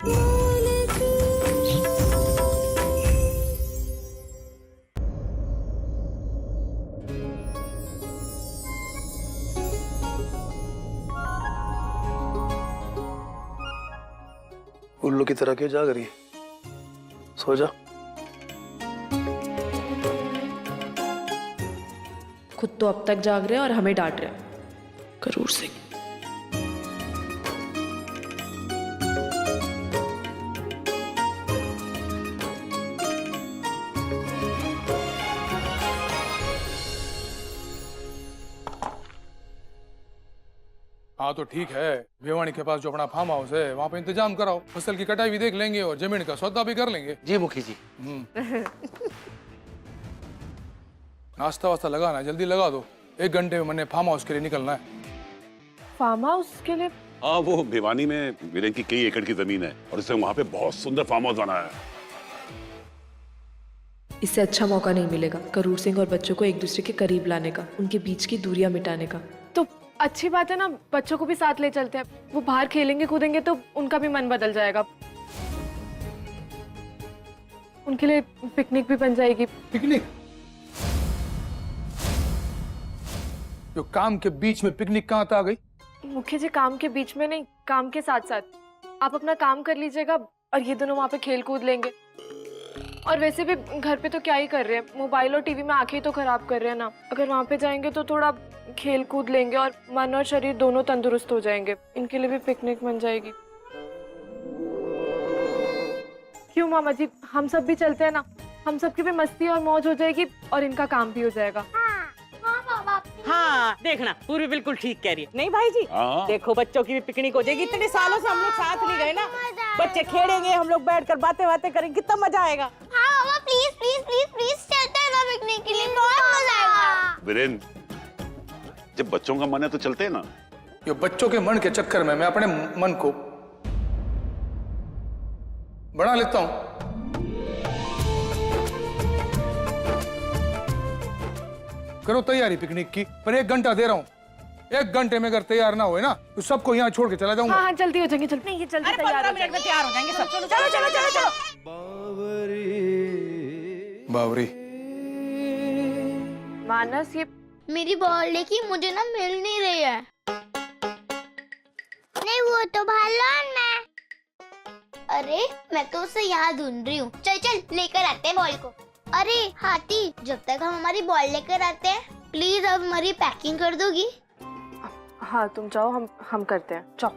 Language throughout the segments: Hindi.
उल्लू की तरह क्यों जाग रही है? सो जा। खुद तो अब तक जाग रहे हैं और हमें डांट रहे हैं। करूर सिंह। हाँ तो ठीक है, भिवानी के पास जो अपना फार्म हाउस है वहाँ पे इंतजाम कराओ, फसल की कटाई भी देख लेंगे और जमीन का सौदा भी कर लेंगे। जी मुखी जी। नाश्ता वास्ता लगाना है, जल्दी लगा दो, 1 घंटे में मैंने फार्म हाउस के लिए निकलना है। फार्म हाउस के लिए? हाँ, वो भिवानी में वीरेन की कई एकड़ की जमीन है और इसने वहाँ पे बहुत सुंदर फार्म हाउस बनाया है। इससे अच्छा मौका नहीं मिलेगा करूर सिंह और बच्चों को एक दूसरे के करीब लाने का, उनके बीच की दूरियां मिटाने का। तो अच्छी बात है ना, बच्चों को भी साथ ले चलते हैं, वो बाहर खेलेंगे कूदेंगे तो उनका भी मन बदल जाएगा, उनके लिए पिकनिक भी बन जाएगी। पिकनिक? जो काम के बीच में पिकनिक कहाँ आ गई? मुखिया जी, काम के बीच में नहीं, काम के साथ साथ आप अपना काम कर लीजिएगा और ये दोनों वहाँ पे खेल कूद लेंगे। और वैसे भी घर पे तो क्या ही कर रहे हैं, मोबाइल और टीवी में आंखें तो खराब कर रहे हैं ना। अगर वहाँ पे जाएंगे तो थोड़ा खेल कूद लेंगे और मन और शरीर दोनों तंदुरुस्त हो जाएंगे, इनके लिए भी पिकनिक बन जाएगी। क्यों मामा जी, हम सब भी चलते हैं ना, हम सबकी भी मस्ती और मौज हो जाएगी और इनका काम भी हो जाएगा। हाँ देखना, पूरी बिल्कुल ठीक कह रही है। नहीं भाई जी, देखो बच्चों की भी पिकनिक हो जाएगी। इतने सालों से हम लोग साथ नहीं गए ना, बच्चे खेलेंगे, हम लोग बैठकर बातें बातें करेंगे, कितना मजा आएगा। हाँ मामा, प्लीज प्लीज प्लीज प्लीज चलते हैं ना पिकनिक के लिए, बहुत मजा आएगा। वीरेन, जब बच्चों का मन है तो चलते हैं ना। ये बच्चों के मन के चक्कर में मैं अपने मन को बना लेता हूँ। करो तैयारी पिकनिक की, पर 1 घंटा दे रहा हूँ, 1 घंटे में अगर तैयार ना हुए ना तो सबको यहाँ छोड़ के चला जाऊंगा। हाँ हाँ जल्दी हो जाएंगे, जल्दी। नहीं ये जल्दी तैयार हो 15 मिनट में तैयार हो जाएंगे सब। चलो चलो चलो चलो। बावरी मानस, ये मेरी बॉल लेके मुझे ना मिल नहीं रही है। नहीं वो तो भालवान है। अरे मैं तो उसे यहाँ ढूंढ रही हूँ। चल चल लेकर आते हैं बॉल को। अरे हाथी, जब तक हम हमारी बॉल लेकर आते हैं प्लीज अब हमारी पैकिंग कर दोगी? हाँ तुम जाओ, हम करते हैं, जाओ।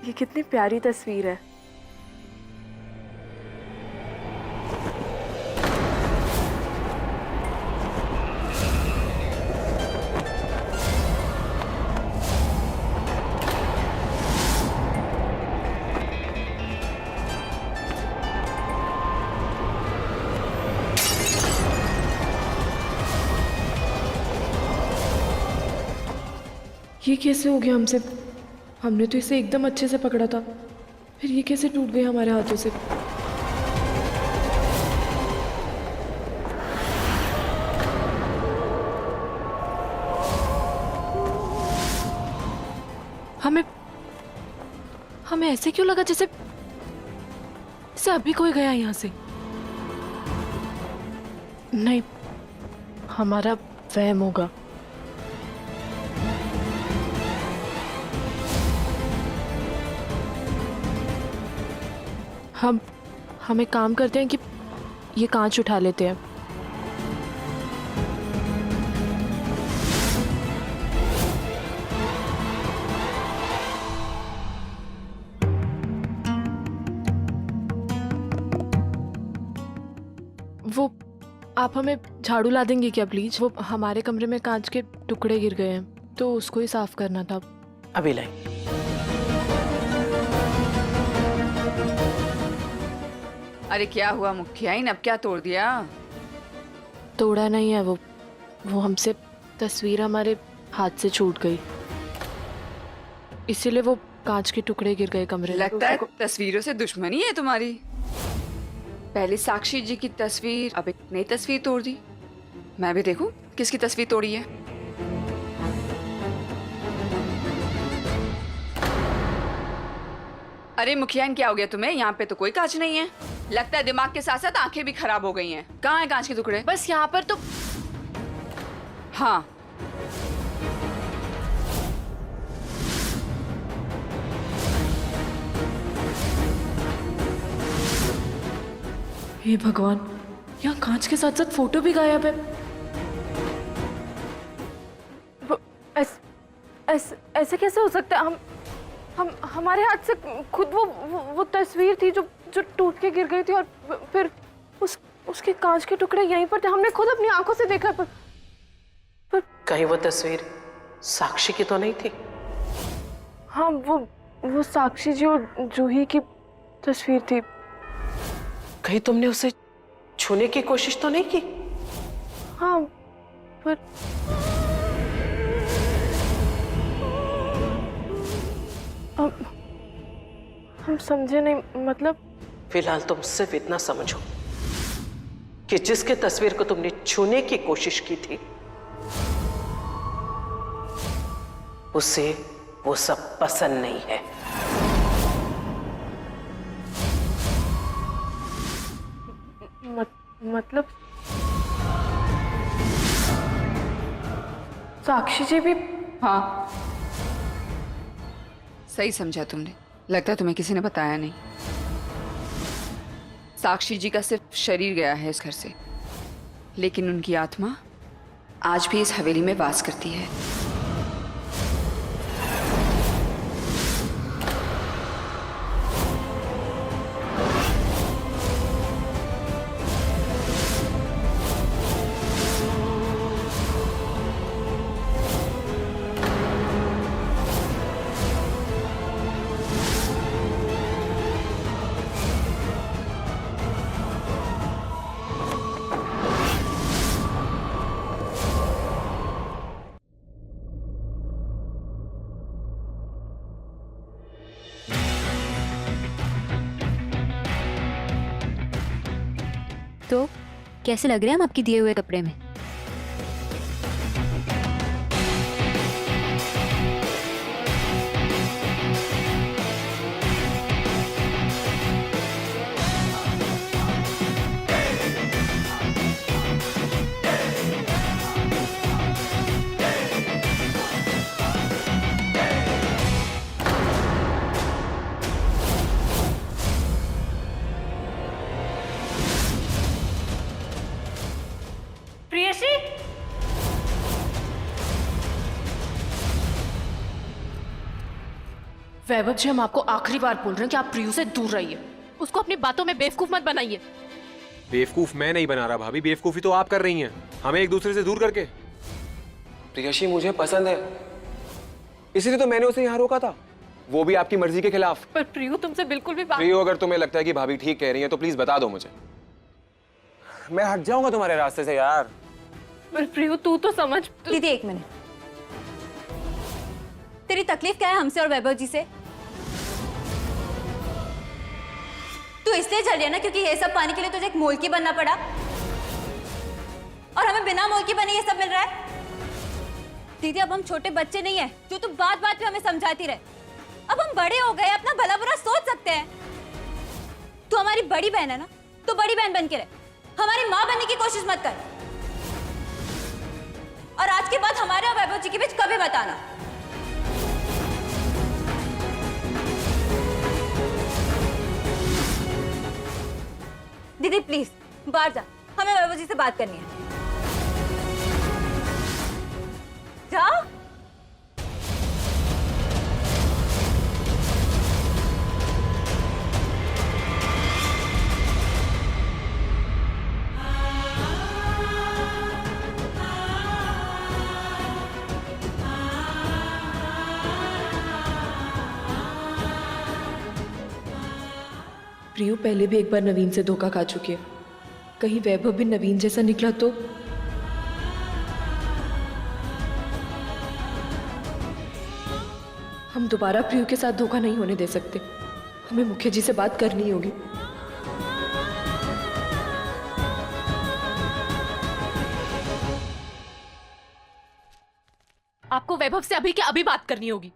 ये कितनी प्यारी तस्वीर है। ये कैसे हो गया हमसे? हमने तो इसे एकदम अच्छे से पकड़ा था, फिर ये कैसे टूट गया हमारे हाथों से? हमें ऐसे क्यों लगा जैसे अभी कोई गया यहाँ से? नहीं, हमारा वहम होगा। हम एक काम करते हैं कि ये कांच उठा लेते हैं। वो आप हमें झाड़ू ला देंगे क्या प्लीज? वो हमारे कमरे में कांच के टुकड़े गिर गए हैं तो उसको ही साफ करना था। अभी लाई। अरे क्या हुआ मुखियाइन, अब क्या तोड़ दिया? तोड़ा नहीं है, वो हमसे तस्वीर हमारे हाथ से छूट गई, इसीलिए वो कांच के टुकड़े गिर गए कमरे में। लगता है तस्वीरों से दुश्मनी है तुम्हारी। पहले साक्षी जी की तस्वीर, अब एक नई तस्वीर तोड़ दी। मैं भी देखूं किसकी तस्वीर तोड़ी है। अरे मुखियान, क्या हो गया तुम्हें? यहाँ पे तो कोई कांच नहीं है। लगता है दिमाग के साथ साथ आंखें भी खराब हो गई हैं। कहाँ है कांच के टुकड़े? बस यहाँ पर तो। हाँ, हे भगवान, यहाँ कांच के साथ साथ फोटो भी गायब है। ऐसे कैसे हो सकता है? हम हमारे हाथ से खुद वो तस्वीर थी जो टूट के गिर गई थी, और फिर उसके कांच के टुकड़े यहीं पर थे। हमने खुद अपनी आंखों से देखा। पर कहीं वो तस्वीर साक्षी की तो नहीं थी? हाँ, वो साक्षी जी और जूही की तस्वीर थी। कहीं तुमने उसे छूने की कोशिश तो नहीं की? हाँ, पर हम समझे नहीं। मतलब फिलहाल तुम सिर्फ इतना समझो कि जिसके तस्वीर को तुमने छूने की कोशिश की थी उसे वो सब पसंद नहीं है। मतलब साक्षी जी भी? हाँ, सही समझा तुमने। लगता है तुम्हें किसी ने बताया नहीं। साक्षी जी का सिर्फ शरीर गया है इस घर से, लेकिन उनकी आत्मा आज भी इस हवेली में वास करती है। तो कैसे लग रहे हैं हम आपके दिए हुए कपड़े में? वैभव जी, हम आपको आखिरी बार बोल रहे हैं कि आप प्रियू से दूर रहिए। उसको अपनी बातों में बेवकूफ मत बनाइए। बेवकूफ मैं नहीं बना रहा भाभी, बेवकूफी तो आप कर रही हैं हमें एक दूसरे से दूर करके। प्रियशी मुझे पसंद है, इसीलिए तो मैंने उसे यहाँ रोका था, वो भी आपकी मर्जी के खिलाफ। पर प्रियू तुमसे बिल्कुल भी प्रियू, अगर तुम्हें लगता है कि भाभी ठीक कह रही है तो प्लीज बता दो मुझे, मैं हट जाऊंगा तुम्हारे रास्ते से यार। पर प्रियू तू तो समझ। दीदी एक मिनट, तेरी तकलीफ क्या है हमसे और वैभव जी से? तू इसलिए चल रही है ना क्योंकि ये सब पाने के लिए तुझे एक मोलकी बनना पड़ा, और हमें बिना मोलकी बने ये सब मिल रहा है। दीदी अब हम छोटे बच्चे नहीं है जो तू बात बात पे हमें समझाती रहे। अब हम बड़े हो गए, अपना भला बुरा सोच सकते हैं। तू हमारी बड़ी बहन है ना, तो बड़ी बहन बन के रहे, हमारी माँ बनने की कोशिश मत कर। और आज के बाद हमारे और वैभव जी के बीच कभी मत आना। दीदी प्लीज बाहर जा, हमें वैभव जी से बात करनी है। जा। प्रियू पहले भी एक बार नवीन से धोखा खा चुकी है, कहीं वैभव भी नवीन जैसा निकला तो। हम दोबारा प्रियु के साथ धोखा नहीं होने दे सकते। हमें मुखिया जी से बात करनी होगी। आपको वैभव से अभी के अभी बात करनी होगी।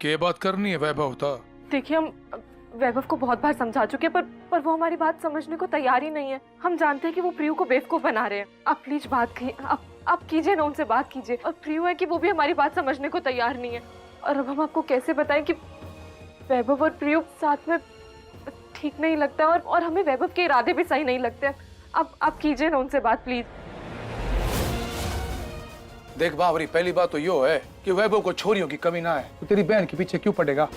क्या बात करनी है वैभव? था देखिए, हम वैभव को बहुत बार समझा चुके हैं, पर वो हमारी बात समझने को तैयार ही नहीं है। हम जानते हैं कि वो प्रियु को बेवकूफ बना रहे हैं। आप प्लीज आप कीजिए ना, उनसे बात कीजिए। और प्रियु है कि वो भी हमारी बात समझने को तैयार नहीं है। और अब हम आपको कैसे बताएं कि वैभव और प्रियु साथ में ठीक नहीं लगता, और हमें वैभव के इरादे भी सही नहीं लगते। आप कीजिए ना उनसे बात प्लीज। देख बावरी, पहली बात तो यो है कि वैभव को छोरियों की कमी ना है तो तेरी बहन के पीछे क्यों पड़ेगा।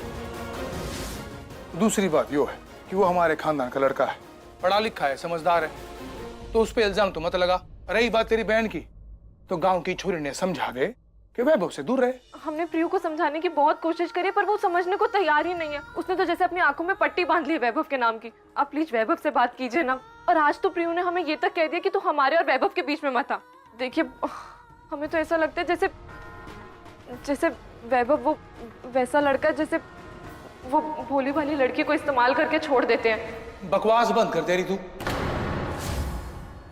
दूसरी बात यो है कि वो हमारे खानदान का लड़का है, पढ़ा लिखा है, समझदार है, तो उस पर इल्जाम तो मत लगा। रही बात तेरी बहन की, तो गांव की छोरी ने समझा दे कि वैभव से दूर रहे। हमने प्रियु को समझाने की बहुत कोशिश करी, पर वो समझने को तैयार ही नहीं है। उसने तो जैसे अपनी आंखों में पट्टी बांध ली वैभव के नाम की। आप प्लीज वैभव से बात कीजिए ना। और आज तो प्रियु ने हमें ये तक कह दिया कि तू हमारे और वैभव के बीच में मत आ। देखिए, हमें तो ऐसा लगता है जैसे वैभव वो वैसा लड़का जैसे वो भोली भाली लड़की को इस्तेमाल करके छोड़ देते हैं। बकवास बंद कर तेरी तू।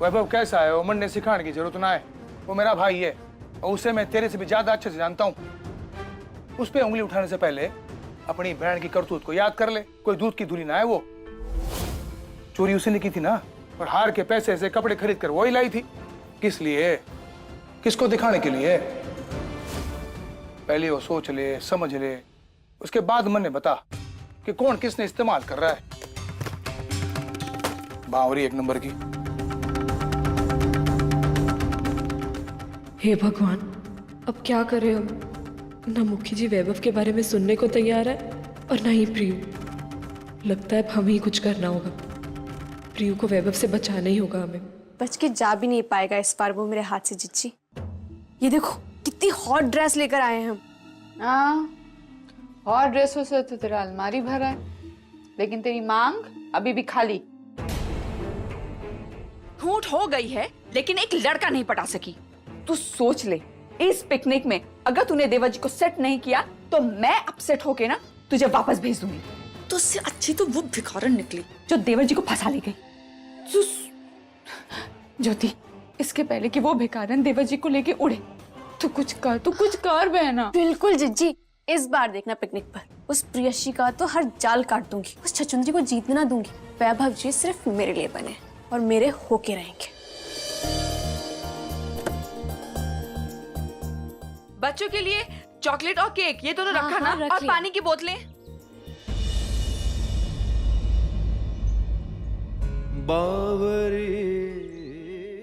वैभव कैसा है वो मन ने सिखाने की जरूरत ना है। वो मेरा भाई है और उसे मैं तेरे से भी ज्यादा अच्छे से जानता हूँ। उस पे उंगली उठाने से पहले अपनी बहन की करतूत को याद कर ले। कोई दूध की धुली ना है वो। चोरी उसी ने की थी ना, और हार के पैसे से कपड़े खरीद कर वही लाई थी। किस लिए? किसको दिखाने के लिए? पहले वो सोच ले, समझ ले, उसके बाद मन ने बता कि कौन किसने इस्तेमाल कर रहा है। बावरी एक नंबर की। हे भगवान, अब क्या करें हम? ना मुखी जी वैभव के बारे में सुनने को तैयार है और ना ही प्रियु। लगता है अब हमें ही कुछ करना होगा। प्रियु को वैभव से बचाना ही होगा हमें। बच के जा भी नहीं पाएगा इस बार वो मेरे हाथ से, जिज्जी। ये देखो कितनी हॉट ड्रेस लेकर आए हैं हम। हाँ, हॉट ड्रेसों से तो तेरा अलमारी भरा है, लेकिन तेरी मांग अभी भी खाली। छूट हो गई है, लेकिन एक लड़का नहीं पटा सकी। तू सोच ले, इस पिकनिक में अगर तूने देवाजी को सेट नहीं किया तो मैं अपसेट होके ना तुझे वापस भेज दूंगी। तो उससे अच्छी तो वो भिखारन निकली जो देवाजी को फंसा ले गई। ज्योति, इसके पहले कि वो भिखारन देवाजी को लेके उड़े, तो कुछ कर बहना। बिल्कुल जिज्जी, इस बार देखना पिकनिक पर उस प्रियशी का तो हर जाल काट दूंगी। उस छछुंदरी को जीतने ना दूंगी। वैभव जी सिर्फ मेरे लिए बने और मेरे होके रहेंगे। बच्चों के लिए चॉकलेट और केक ये दोनों रखा ना, और पानी की बोतलें।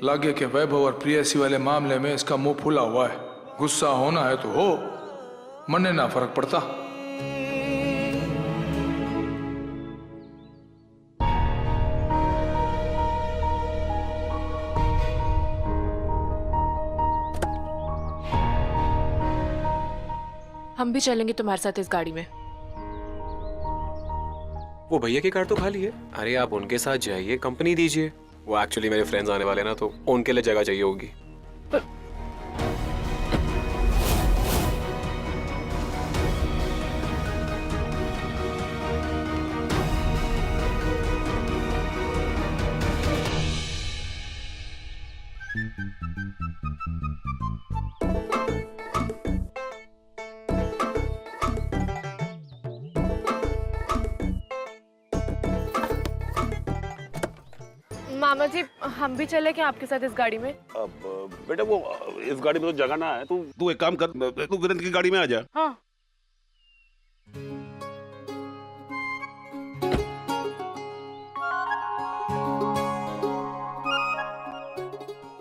लगे कि वैभव और प्रियसी वाले मामले में इसका मुंह फूला हुआ है। गुस्सा होना है तो हो, मने ना फर्क पड़ता। हम भी चलेंगे तुम्हारे साथ इस गाड़ी में। वो भैया की कार तो खाली है। अरे आप उनके साथ जाइए, कंपनी दीजिए। वो एक्चुअली मेरे फ्रेंड्स आने वाले ना, तो उनके लिए जगह चाहिए होगी। मामा जी, हम भी चले क्या आपके साथ इस गाड़ी में? अब बेटा वो इस गाड़ी में तो जगह ना है। तू एक काम कर, तू वीरेंद्र की गाड़ी में आ जा। हाँ।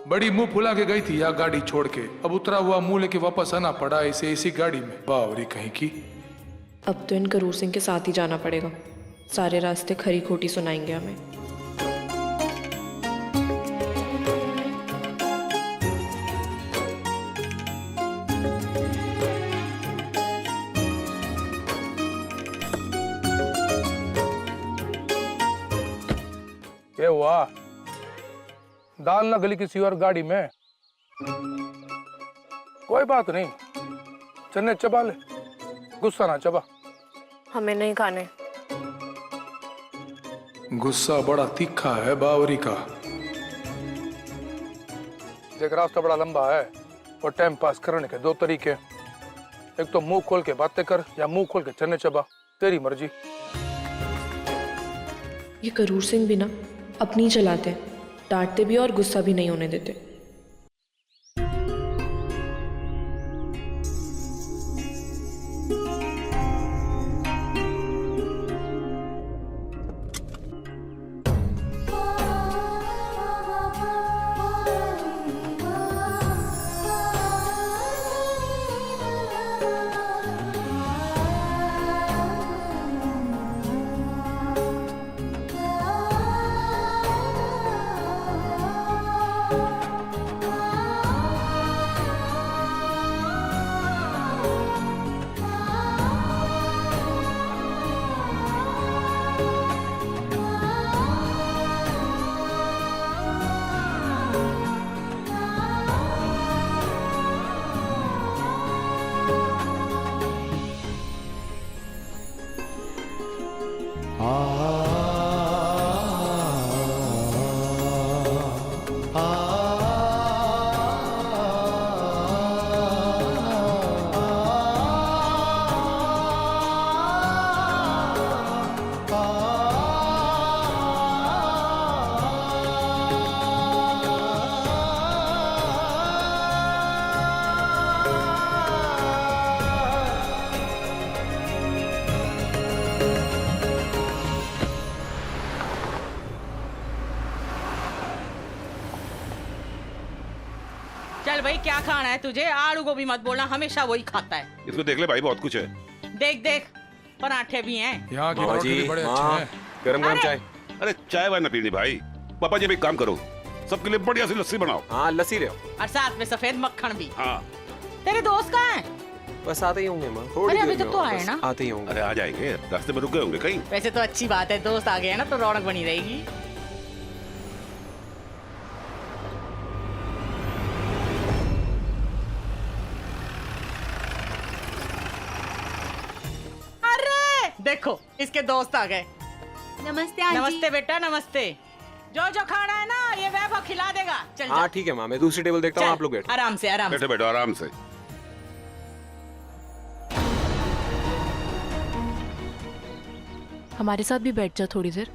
बड़ी मुंह फुला के गई थी यहाँ गाड़ी छोड़ के। अब उतरा हुआ मुंह लेके वापस आना पड़ा इसे इसी गाड़ी में। बावरी कहीं की। अब तो इन करूर सिंह के साथ ही जाना पड़ेगा। सारे रास्ते खरी खोटी सुनाएंगे हमें। क्या हुआ? दाल ना गली किसी और गाड़ी में। कोई बात नहीं, चन्ने चबा ले। गुस्सा ना चबा। हमें नहीं खाने। गुस्सा बड़ा तीखा है बावरी का। देख रास्ता बड़ा लंबा है और टाइम पास करने के दो तरीके, एक तो मुंह खोल के बातें कर या मुंह खोल के चने चबा, तेरी मर्जी। ये करूर सिंह भी ना अपनी चलाते हैं, डांटते भी और गुस्सा भी नहीं होने देते। चल भाई, क्या खाना है तुझे? आलू गोभी मत बोलना, हमेशा वही खाता है। इसको देख ले भाई, बहुत कुछ है। देख देख, पराठे भी हैं। यहाँ के मामा पराठे जी, भी बड़े अच्छे हाँ, हैं। गरम गरम चाय। अरे चाय वाय ना पीनी भाई। पापा जी भी एक काम करो, सबके लिए बढ़िया सी लस्सी बनाओ। हाँ लस्सी ले आओ। और साथ में सफेद मक्खन भी। हाँ तेरे दोस्त कहाँ हैं? बस आते ही होंगे माँ, अरे अभी तक तो आए ना। आते ही होंगे। अरे आ जाएंगे, रास्ते में रुक गए होंगे कहीं। वैसे तो अच्छी बात है, दोस्त आ गए हैं ना तो रौनक बनी रहेगी। अरे देखो, इसके दोस्त आ गए। नमस्ते आंटी। नमस्ते बेटा, नमस्ते। जो जो खाना है ना ये वैभव खिला देगा। चल हाँ ठीक है माँ, मैं दूसरी टेबल देखता हूँ, आप लोग बैठो। आराम से आराम से। बैठो बैठो आराम से। हमारे साथ भी बैठ जा थोड़ी देर।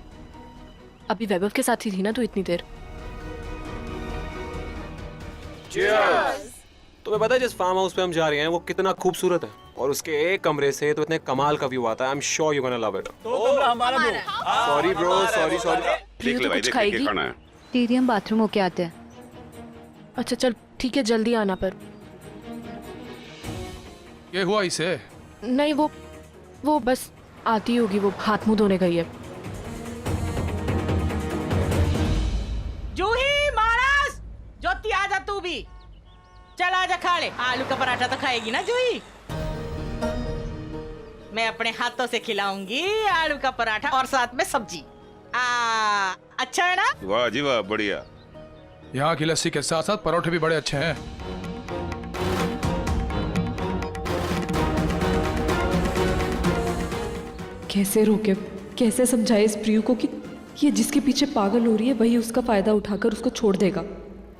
अभी वैभव के साथ ही थी ना तू इतनी देर। तुम्हें पता है जिस फार्म हाउस पे हम जा रहे हैं वो कितना खूबसूरत है, और उसके एक कमरे से तो इतने कमाल का व्यू आता है। I am sure you gonna love it. Sorry bro, sorry sorry. देख ले भाई, देख ले क्या खाना है। दीदी हम बाथरूम होके आते हैं। अच्छा चल ठीक है, जल्दी आना। पर ये हुआ इसे? नहीं, वो बस आती होगी, वो हाथ मुंह धोने गई है। जूही, मानस, ज्योति आजा तू भी। चल आजा खा ले। आलू का पराठा तो खाएगी ना जूही? मैं अपने हाथों से खिलाऊंगी आलू का पराठा और साथ में सब्जी। अच्छा है ना? वाह जी वाह, बढ़िया। यहाँ की लस्सी के साथ साथ परोठे भी बड़े अच्छे हैं। कैसे रोके, कैसे समझाए इस प्रियु को कि ये जिसके पीछे पागल हो रही है वही उसका फायदा उठाकर उसको छोड़ देगा।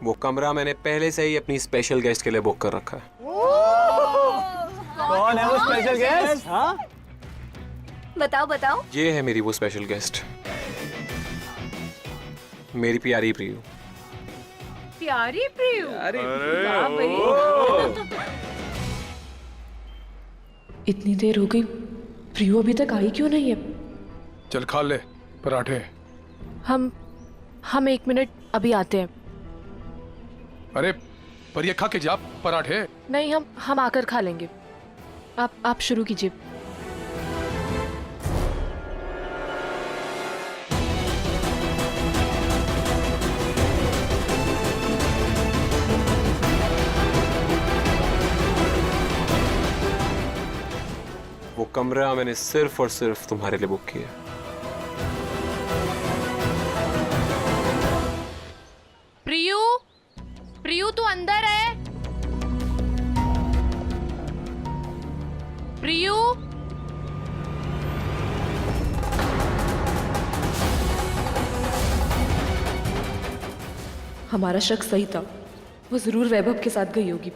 वो कमरा मैंने पहले से ही अपनी स्पेशल गेस्ट के लिए बुक कर रखा है। कौन है वो स्पेशल गेस्ट? हाँ बताओ बताओ। ये है मेरी वो स्पेशल गेस्ट, मेरी प्यारी प्रियु। प्यारी प्रियु? वाह भाई। इतनी देर हो गई, प्रियु अभी तक आई क्यों नहीं है? चल खा ले पराठे। हम 1 मिनट अभी आते हैं। अरे पर ये खा के जा पराठे। नहीं, हम आकर खा लेंगे। आप शुरू कीजिए। वो कमरा मैंने सिर्फ और सिर्फ तुम्हारे लिए बुक किया। प्रियु, प्रियु तू अंदर है? प्रियु। हमारा शक सही था, वो जरूर वैभव के साथ गई होगी।